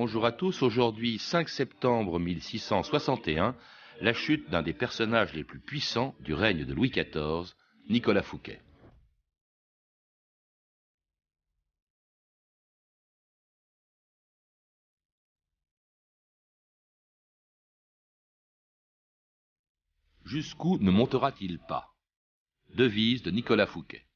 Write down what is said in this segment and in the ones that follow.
Bonjour à tous, aujourd'hui 5 septembre 1661, la chute d'un des personnages les plus puissants du règne de Louis XIV, Nicolas Fouquet. Jusqu'où ne montera-t-il pas? Devise de Nicolas Fouquet.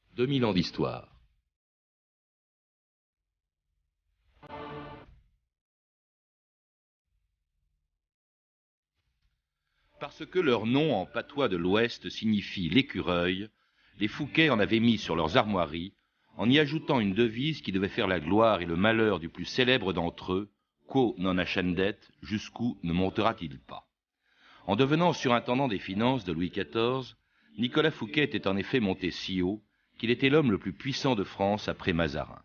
« 2000 ans d'histoire. Parce que leur nom en patois de l'Ouest signifie l'écureuil, les Fouquet en avaient mis sur leurs armoiries, en y ajoutant une devise qui devait faire la gloire et le malheur du plus célèbre d'entre eux, quo non ascendet, jusqu'où ne montera-t-il pas? En devenant surintendant des finances de Louis XIV, Nicolas Fouquet était en effet monté si haut qu'il était l'homme le plus puissant de France après Mazarin.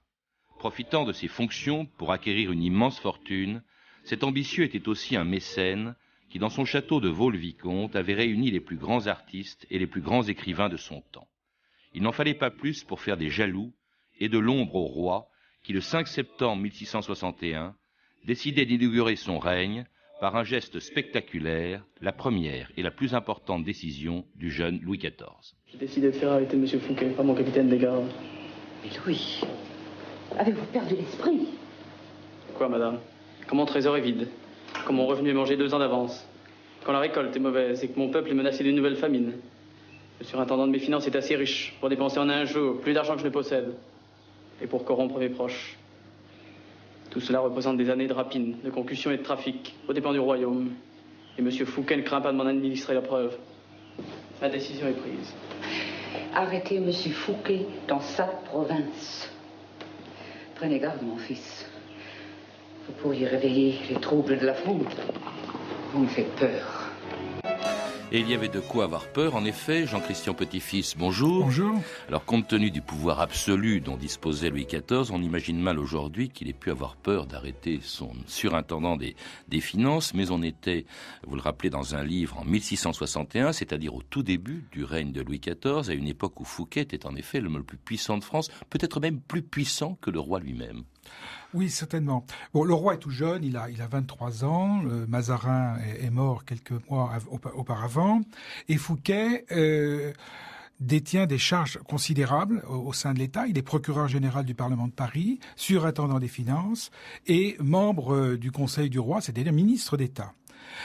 Profitant de ses fonctions pour acquérir une immense fortune, cet ambitieux était aussi un mécène qui, dans son château de Vaux-le-Vicomte, avait réuni les plus grands artistes et les plus grands écrivains de son temps. Il n'en fallait pas plus pour faire des jaloux et de l'ombre au roi qui, le 5 septembre 1661, décidait d'inaugurer son règne par un geste spectaculaire, la première et la plus importante décision du jeune Louis XIV. J'ai décidé de faire arrêter M. Fouquet, pas mon capitaine des gardes. Mais Louis, avez-vous perdu l'esprit? Quoi, madame? Quand mon trésor est vide, quand mon revenu est mangé 2 ans d'avance, quand la récolte est mauvaise et que mon peuple est menacé d'une nouvelle famine, le surintendant de mes finances est assez riche pour dépenser en un jour plus d'argent que je ne possède et pour corrompre mes proches. Tout cela représente des années de rapine, de concussion et de trafic aux dépens du royaume. Et M. Fouquet ne craint pas de m'en administrer la preuve. Ma décision est prise. Arrêtez M. Fouquet dans sa province. Prenez garde, mon fils. Vous pourriez réveiller les troubles de la fronde. Vous me faites peur. Et il y avait de quoi avoir peur, en effet. Jean-Christian Petit-Fils, bonjour. Bonjour. Alors, compte tenu du pouvoir absolu dont disposait Louis XIV, on imagine mal aujourd'hui qu'il ait pu avoir peur d'arrêter son surintendant des finances, mais on était, vous le rappelez dans un livre, en 1661, c'est-à-dire au tout début du règne de Louis XIV, à une époque où Fouquet était en effet l'homme le plus puissant de France, peut-être même plus puissant que le roi lui-même. Oui, certainement. Bon, le roi est tout jeune, il a 23 ans, Mazarin est mort quelques mois auparavant, et Fouquet détient des charges considérables au sein de l'État. Il est procureur général du Parlement de Paris, surintendant des finances et membre du Conseil du roi, c'est-à-dire ministre d'État.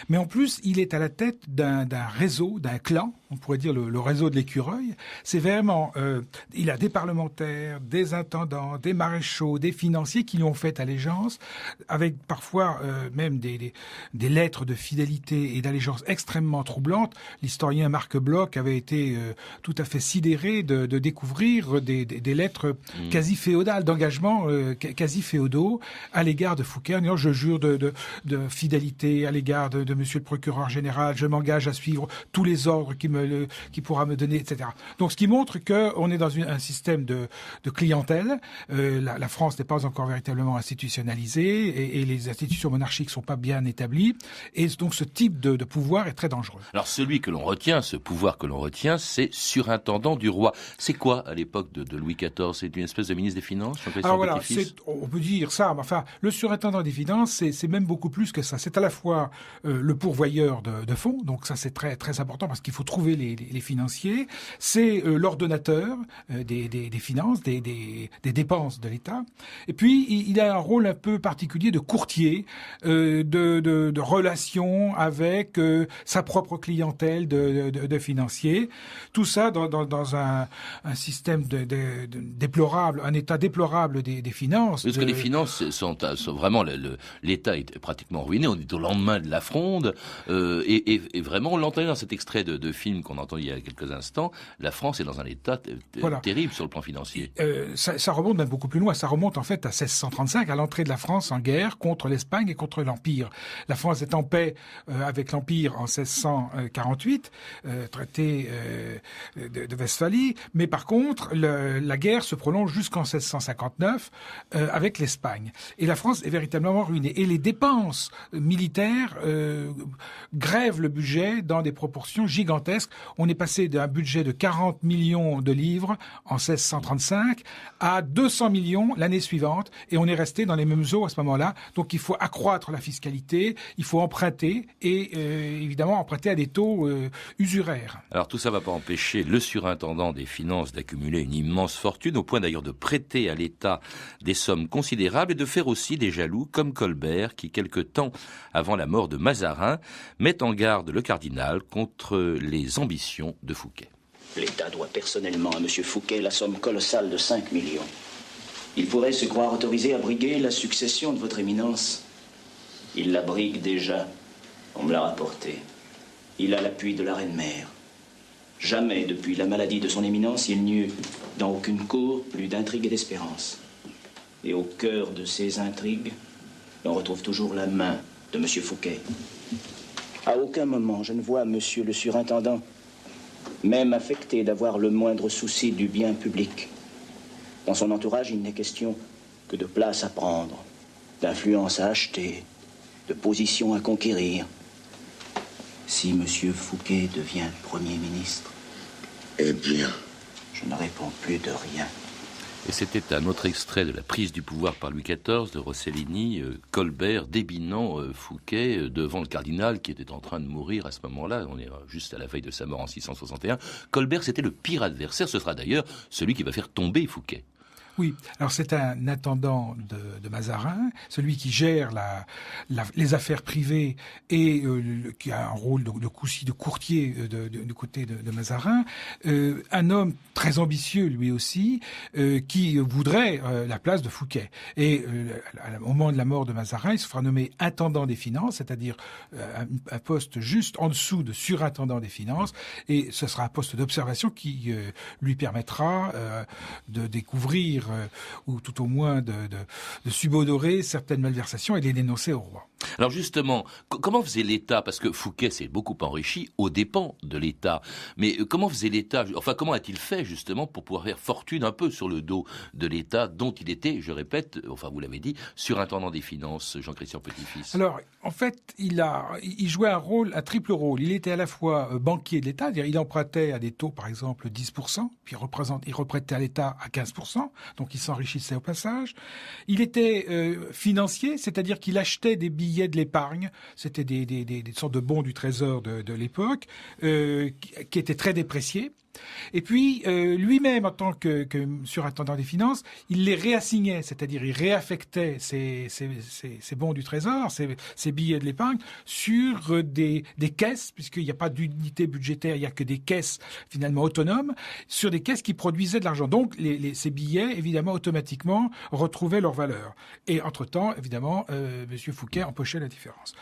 Mais en plus, il est à la tête d'un réseau, d'un clan, on pourrait dire le réseau de l'écureuil. C'est vraiment, il a des parlementaires, des intendants, des maréchaux, des financiers qui lui ont fait allégeance, avec parfois même des lettres de fidélité et d'allégeance extrêmement troublantes. L'historien Marc Bloch avait été tout à fait sidéré de découvrir des lettres quasi féodales, d'engagement quasi féodaux à l'égard de Fouquet, en disant je jure de fidélité à l'égard de monsieur le procureur général, je m'engage à suivre tous les ordres qui pourra me donner, etc. Donc, ce qui montre qu'on est dans un système de clientèle. La France n'est pas encore véritablement institutionnalisée et les institutions monarchiques sont pas bien établies. Et donc, ce type de pouvoir est très dangereux. Alors, celui que l'on retient, ce pouvoir que l'on retient, c'est surintendant du roi. C'est quoi, à l'époque de Louis XIV? C'est une espèce de ministre des Finances? Alors voilà, on peut dire ça, mais enfin, le surintendant des Finances, c'est même beaucoup plus que ça. C'est à la fois le pourvoyeur de fonds, donc ça c'est très très important parce qu'il faut trouver les financiers. C'est l'ordonnateur des finances, des dépenses de l'État. Et puis il a un rôle un peu particulier de courtier, de relation avec sa propre clientèle de financiers. Tout ça dans un système déplorable, un état déplorable des finances. Parce que les finances sont vraiment l'État est pratiquement ruiné. On est au lendemain de la Fronde et vraiment on l'entendait dans cet extrait de film hymne qu'on entend il y a quelques instants, la France est dans un état terrible sur le plan financier. Ça remonte même beaucoup plus loin. Ça remonte en fait à 1635, à l'entrée de la France en guerre contre l'Espagne et contre l'Empire. La France est en paix avec l'Empire en 1648, traité de Westphalie, mais par contre, la guerre se prolonge jusqu'en 1659 avec l'Espagne. Et la France est véritablement ruinée. Et les dépenses militaires grèvent le budget dans des proportions gigantesques. On est passé d'un budget de 40 millions de livres en 1635 à 200 millions l'année suivante, et on est resté dans les mêmes eaux à ce moment-là. Donc il faut accroître la fiscalité, il faut emprunter, et évidemment emprunter à des taux usuraires. Alors tout ça ne va pas empêcher le surintendant des finances d'accumuler une immense fortune, au point d'ailleurs de prêter à l'État des sommes considérables et de faire aussi des jaloux comme Colbert, qui quelque temps avant la mort de Mazarin met en garde le cardinal contre les ambitions de Fouquet. L'État doit personnellement à M. Fouquet la somme colossale de 5 millions. Il pourrait se croire autorisé à briguer la succession de votre éminence. Il la brigue déjà. On me l'a rapporté. Il a l'appui de la reine-mère. Jamais, depuis la maladie de son éminence, il n'y eut, dans aucune cour, plus d'intrigues et d'espérance. Et au cœur de ces intrigues, on retrouve toujours la main de M. Fouquet. À aucun moment, je ne vois M. le surintendant même affecté d'avoir le moindre souci du bien public. Dans son entourage, il n'est question que de place à prendre, d'influence à acheter, de position à conquérir. Si M. Fouquet devient Premier ministre, eh bien, je ne réponds plus de rien. Et c'était un autre extrait de la prise du pouvoir par Louis XIV de Rossellini, Colbert débinant Fouquet devant le cardinal qui était en train de mourir à ce moment-là. On est juste à la veille de sa mort en 661. Colbert, c'était le pire adversaire. Ce sera d'ailleurs celui qui va faire tomber Fouquet. Oui, alors c'est un intendant de Mazarin, celui qui gère les affaires privées et qui a un rôle de courtier du côté de Mazarin. Un homme très ambitieux lui aussi, qui voudrait la place de Fouquet. Et au moment de la mort de Mazarin, il se fera nommer intendant des finances, c'est-à-dire un poste juste en dessous de surintendant des finances, et ce sera un poste d'observation qui lui permettra de découvrir ou tout au moins de subodorer certaines malversations et de les dénoncer au roi. Alors justement, comment faisait l'État? Parce que Fouquet s'est beaucoup enrichi aux dépens de l'État. Mais comment faisait l'État? Enfin, comment a-t-il fait justement pour pouvoir faire fortune un peu sur le dos de l'État dont il était, je répète, enfin vous l'avez dit, surintendant des finances, Jean-Christian Petit-Fils? Alors, en fait, il jouait un triple rôle. Il était à la fois banquier de l'État, c'est-à-dire il empruntait à des taux, par exemple, 10%, puis il reprêtait à l'État à 15%, donc il s'enrichissait au passage. Il était financier, c'est-à-dire qu'il achetait des billets de l'épargne, c'était des sortes de bons du trésor de l'époque, qui étaient très dépréciés. Et puis, lui-même, en tant que surintendant des finances, il les réassignait, c'est-à-dire il réaffectait ces bons du trésor, ces billets de l'épargne, sur des caisses, puisqu'il n'y a pas d'unité budgétaire, il n'y a que des caisses finalement autonomes, sur des caisses qui produisaient de l'argent. Donc, ces billets, évidemment, automatiquement, retrouvaient leur valeur. Et entre-temps, évidemment, M. Fouquet empochait la différence.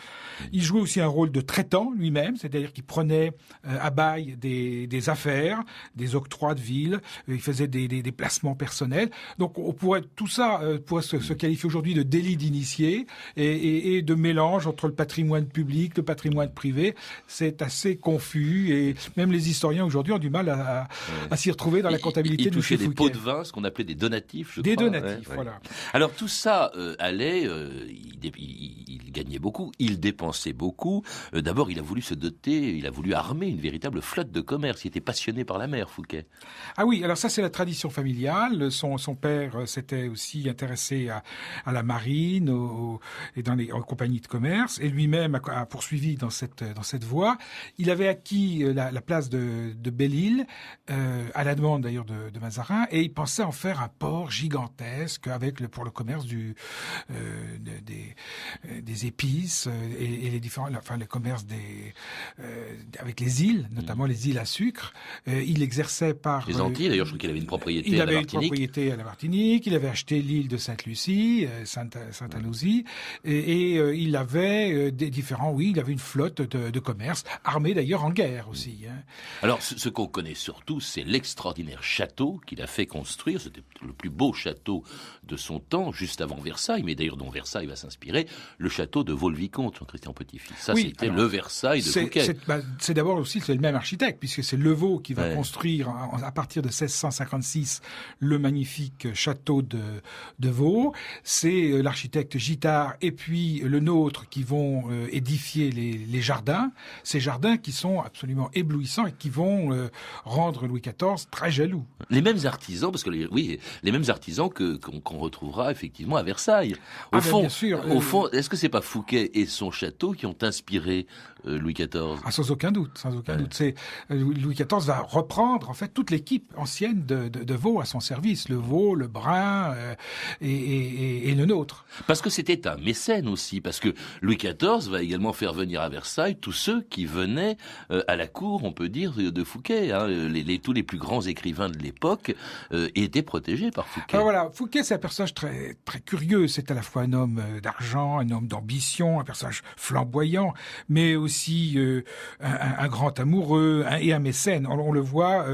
Il jouait aussi un rôle de traitant lui-même, c'est-à-dire qu'il prenait à bail des affaires, des octrois de ville, il faisait des placements personnels. Donc tout ça pourrait se qualifier aujourd'hui de délit d'initié et de mélange entre le patrimoine public, le patrimoine privé. C'est assez confus et même les historiens aujourd'hui ont du mal à s'y retrouver dans la comptabilité de M. Fouquet. Il touchait des pots de vin, ce qu'on appelait des donatifs, je crois. Des donatifs, voilà. Alors tout ça allait, il gagnait beaucoup, il dépensait beaucoup. D'abord, il a voulu se doter, il a voulu armer une véritable flotte de commerce. Il était passionné par la mer, Fouquet. Ah oui, alors ça c'est la tradition familiale. Son père s'était aussi intéressé à la marine et en compagnie de commerce, et lui-même a poursuivi dans cette voie. Il avait acquis la place de Belle-Île, à la demande d'ailleurs de Mazarin, et il pensait en faire un port gigantesque pour le commerce des épices et les différents, enfin le commerce avec les îles, notamment les îles à sucre. il exerçait par... Les Antilles, d'ailleurs, je crois qu'il avait une propriété il à la avait Martinique. une propriété à la Martinique, il avait acheté l'île de Sainte-Lucie, Sainte-Anousie, et il avait des différents... Oui, il avait une flotte de commerce, armée d'ailleurs en guerre aussi. Hein. Alors, ce qu'on connaît surtout, c'est l'extraordinaire château qu'il a fait construire. C'était le plus beau château de son temps, juste avant Versailles, mais d'ailleurs dont Versailles va s'inspirer, le château de Vaux-le-Vicomte, Jean-Christian Petit-Fils. Ça, oui, c'était le Versailles de Fouquet. C'est d'abord aussi le même architecte, puisque c'est Levaux qui va construire, à partir de 1656, le magnifique château de Vaux. C'est l'architecte Gittard et puis le nôtre qui vont édifier les jardins. Ces jardins qui sont absolument éblouissants et qui vont rendre Louis XIV très jaloux. Les mêmes artisans, parce que les mêmes artisans qu'on retrouvera effectivement à Versailles. Au fond, bien sûr, est-ce que c'est pas Fouquet et son château qui ont inspiré Louis XIV? Sans aucun doute, C'est Louis XIV va reprendre en fait toute l'équipe ancienne de Vaux à son service, le Vaux, le Brun et le nôtre. Parce que c'était un mécène aussi, parce que Louis XIV va également faire venir à Versailles tous ceux qui venaient à la cour, on peut dire, de Fouquet. Hein. Tous les plus grands écrivains de l'époque étaient protégés par Fouquet. Alors voilà, Fouquet c'est un personnage très très curieux. C'est à la fois un homme d'argent, un homme d'ambition, un personnage flamboyant, mais aussi un grand amoureux et un mécène. On le voit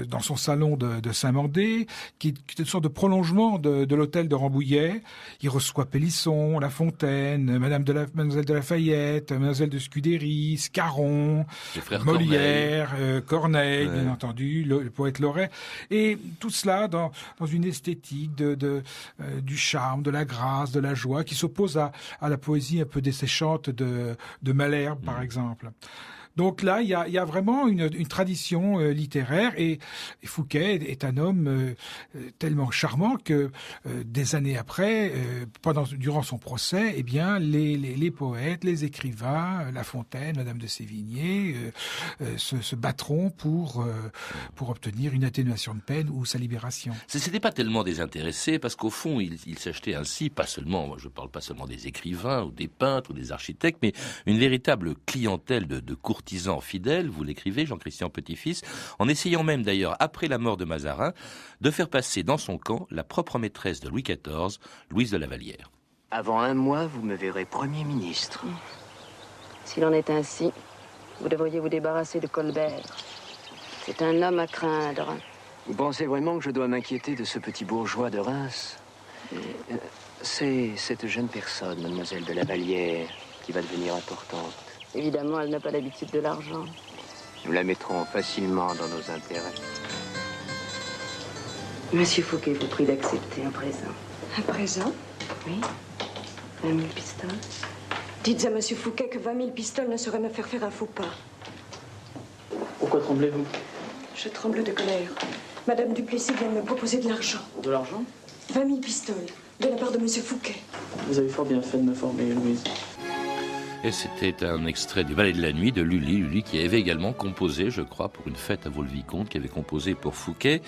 dans son salon de Saint-Mandé, qui est une sorte de prolongement de l'hôtel de Rambouillet. Il reçoit Pélisson, La Fontaine, Mademoiselle de Lafayette, Mademoiselle de Scudéry, Scarron, Molière, Corneille, bien entendu, le poète Loret. Et tout cela dans une esthétique du charme, de la grâce, de la joie, qui s'oppose à la poésie un peu desséchante de Malherbe, par exemple. Donc là, il y a vraiment une tradition littéraire et Fouquet est un homme tellement charmant que des années après, durant son procès, eh bien les poètes, les écrivains, La Fontaine, Madame de Sévigné, se battront pour obtenir une atténuation de peine ou sa libération. C'était pas tellement désintéressé parce qu'au fond, il s'achetait ainsi, je parle pas seulement des écrivains ou des peintres ou des architectes, mais une véritable clientèle de courtisans fidèles, vous l'écrivez, Jean-Christian Petit-Fils, en essayant même d'ailleurs, après la mort de Mazarin, de faire passer dans son camp la propre maîtresse de Louis XIV, Louise de La Vallière. Avant un mois, vous me verrez Premier ministre. S'il en est ainsi, vous devriez vous débarrasser de Colbert. C'est un homme à craindre. Vous pensez vraiment que je dois m'inquiéter de ce petit bourgeois de Reims? C'est cette jeune personne, mademoiselle de La Vallière, qui va devenir importante. Évidemment, elle n'a pas l'habitude de l'argent. Nous la mettrons facilement dans nos intérêts. Monsieur Fouquet vous prie d'accepter un présent. Un présent? Oui. 20 000 pistoles. Dites à Monsieur Fouquet que 20 000 pistoles ne sauraient me faire faire un faux pas. Pourquoi tremblez-vous? Je tremble de colère. Madame Duplessis vient de me proposer de l'argent. De l'argent? 20 000 pistoles, de la part de Monsieur Fouquet. Vous avez fort bien fait de me former, Louise. Et c'était un extrait du Ballet de la Nuit de Lully qui avait également composé, je crois, pour une fête à Vaux-le-Vicomte, qui avait composé pour Fouquet,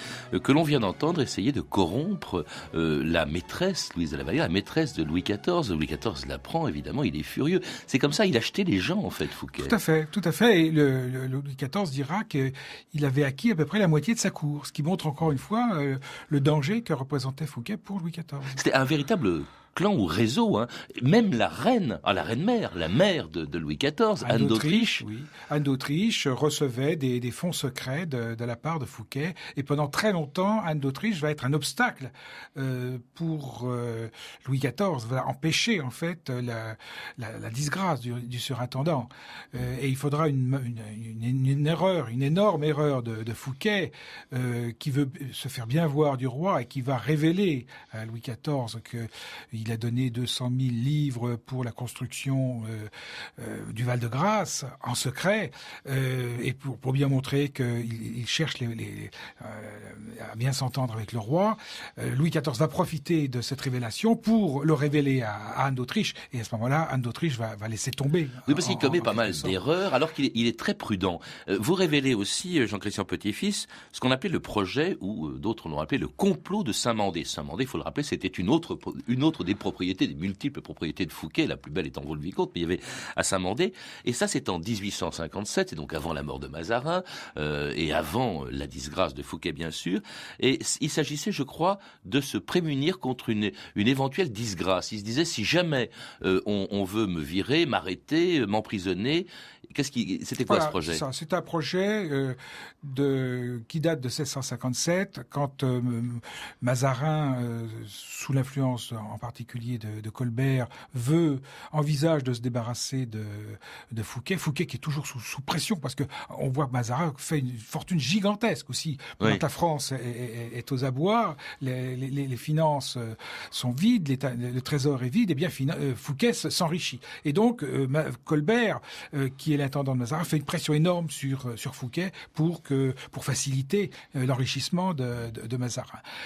que l'on vient d'entendre essayer de corrompre la maîtresse, Louise de La Vallière, la maîtresse de Louis XIV. Louis XIV l'apprend, évidemment, il est furieux. C'est comme ça, il achetait les gens, en fait, Fouquet. Tout à fait. Et Louis XIV dira qu'il avait acquis à peu près la moitié de sa cour, ce qui montre encore une fois le danger que représentait Fouquet pour Louis XIV. C'était un véritable clan ou réseau, hein. Même la reine mère, la mère de Louis XIV, Anne d'Autriche. Oui. Anne d'Autriche recevait des fonds secrets de la part de Fouquet, et pendant très longtemps, Anne d'Autriche va être un obstacle pour Louis XIV, va empêcher en fait la disgrâce du surintendant. Et il faudra une erreur, une énorme erreur de Fouquet, qui veut se faire bien voir du roi et qui va révéler à Louis XIV qu'il a donné 200 000 livres pour la construction du Val-de-Grâce en secret, et pour bien montrer qu'il cherche à bien s'entendre avec le roi. Louis XIV va profiter de cette révélation pour le révéler à Anne d'Autriche, et à ce moment-là, Anne d'Autriche va laisser tomber. Oui, parce qu'il commet pas mal d'erreurs, alors qu'il est très prudent. Vous révélez aussi, Jean-Christian Petit-Fils, ce qu'on appelait le projet, ou d'autres l'ont appelé le complot de Saint-Mandé. Saint-Mandé, il faut le rappeler, c'était une autre des propriétés, des multiples propriétés de Fouquet, la plus belle étant Vaux-le-Vicomte, mais il y avait à Saint-Mandé. Et ça, c'est en 1857, et donc avant la mort de Mazarin, et avant la disgrâce de Fouquet, bien sûr. Et il s'agissait, je crois, de se prémunir contre une éventuelle disgrâce. Il se disait, si jamais on veut me virer, m'arrêter, m'emprisonner, c'était quoi ce projet? C'est un projet qui date de 1657, quand Mazarin, sous l'influence en particulier de Colbert, envisage de se débarrasser de Fouquet. Fouquet qui est toujours sous pression, parce que on voit que Mazarin fait une fortune gigantesque aussi. Pendant que la France est aux abois, les finances sont vides, le trésor est vide, et bien Fouquet s'enrichit. Et donc Colbert, qui est l'intendant de Mazarin, fait une pression énorme sur Fouquet pour faciliter l'enrichissement de Mazarin.